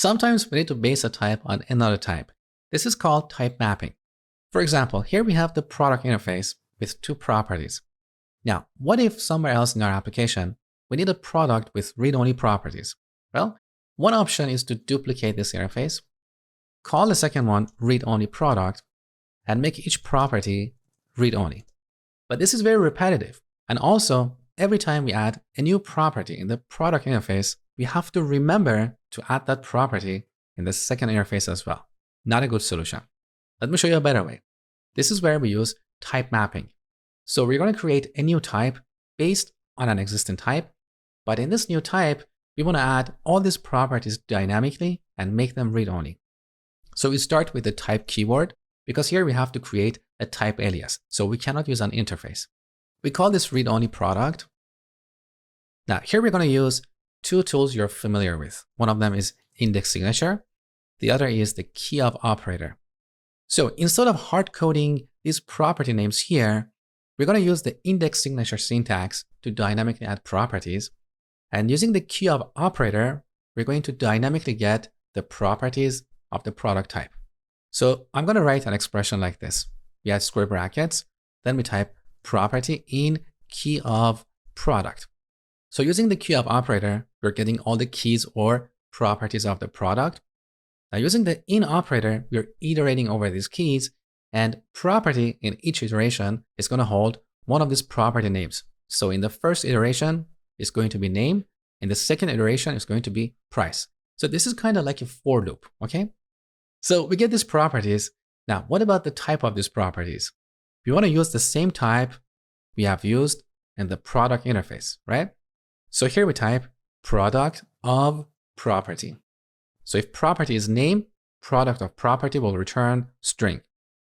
Sometimes we need to base a type on another type. This is called type mapping. For example, here we have the product interface with two properties. Now, what if somewhere else in our application, we need a product with read-only properties? Well, one option is to duplicate this interface, call the second one read-only product, and make each property read-only. But this is very repetitive. And also, every time we add a new property in the product interface, we have to remember to add that property in the second interface as well. Not a good solution. Let me show you a better way. This is where we use type mapping. So we're going to create a new type based on an existing type. But in this new type, we want to add all these properties dynamically and make them read-only. So we start with the type keyword, because here we have to create a type alias. So we cannot use an interface. We call this read-only product. Now here we're going to use two tools you're familiar with. One of them is index signature. The other is the key of operator. So instead of hard coding these property names here, we're going to use the index signature syntax to dynamically add properties. And using the key of operator, we're going to dynamically get the properties of the product type. So I'm going to write an expression like this. We add square brackets, then we type property in key of product. So using the key of operator, we're getting all the keys or properties of the product. Now using the in operator, we're iterating over these keys, and property in each iteration is going to hold one of these property names. So in the first iteration, it's going to be name. In the second iteration, it's going to be price. So this is kind of like a for loop, okay? So we get these properties. Now, what about the type of these properties? We want to use the same type we have used in the product interface, right? So here we type product of property. So if property is name, product of property will return string.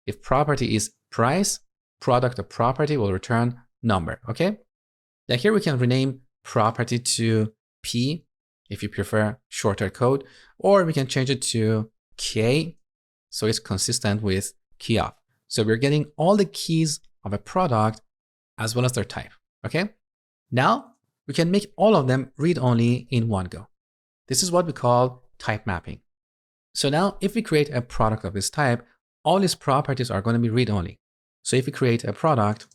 If property is price, product of property will return number, okay? Now here we can rename property to P if you prefer shorter code, or we can change it to K so it's consistent with key of. So we're getting all the keys of a product as well as their type, okay? Now we can make all of them read-only in one go. This is what we call type mapping. So now if we create a product of this type, all these properties are going to be read-only. So if we create a product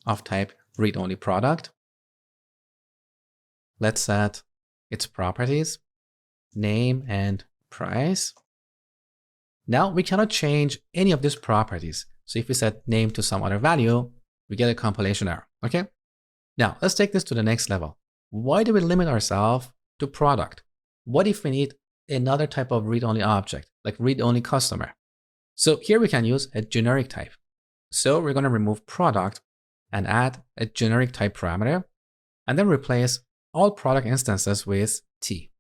of type read-only product, let's set its properties, name and price. Now we cannot change any of these properties. So if we set name to some other value, we get a compilation error, okay? Now let's take this to the next level. Why do we limit ourselves to product? What if we need another type of read-only object, like read-only customer? So here we can use a generic type. So we're going to remove product and add a generic type parameter, and then replace all product instances with T.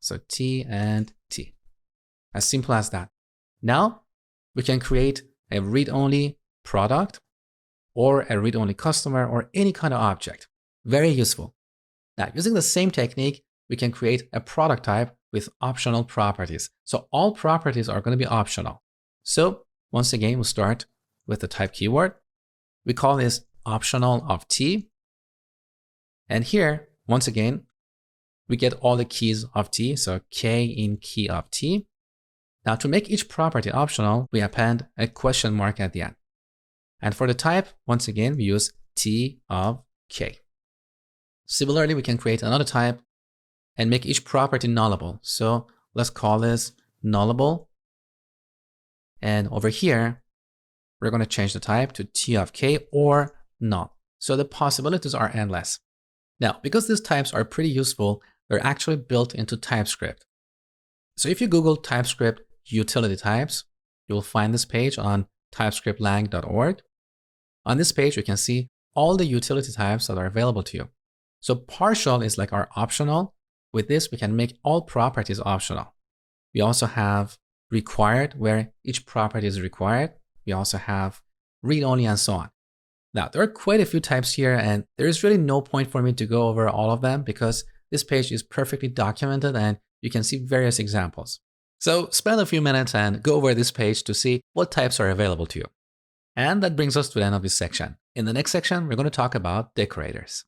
So T and T. As simple as that. Now we can create a read-only product or a read-only customer or any kind of object. Very useful. Now using the same technique, we can create a product type with optional properties. So all properties are going to be optional. So once again, we'll start with the type keyword. We call this optional of T. And here, once again, we get all the keys of T. So K in key of T. Now to make each property optional, we append a question mark at the end. And for the type, once again, we use T of K. Similarly, we can create another type and make each property nullable. So let's call this nullable. And over here, we're going to change the type to T of K or null. So the possibilities are endless. Now, because these types are pretty useful, they're actually built into TypeScript. So if you Google TypeScript utility types, you'll find this page on typescriptlang.org. On this page, you can see all the utility types that are available to you. So partial is like our optional. With this, we can make all properties optional. We also have required, where each property is required. We also have read-only and so on. Now, there are quite a few types here, and there is really no point for me to go over all of them because this page is perfectly documented and you can see various examples. So spend a few minutes and go over this page to see what types are available to you. And that brings us to the end of this section. In the next section, we're going to talk about decorators.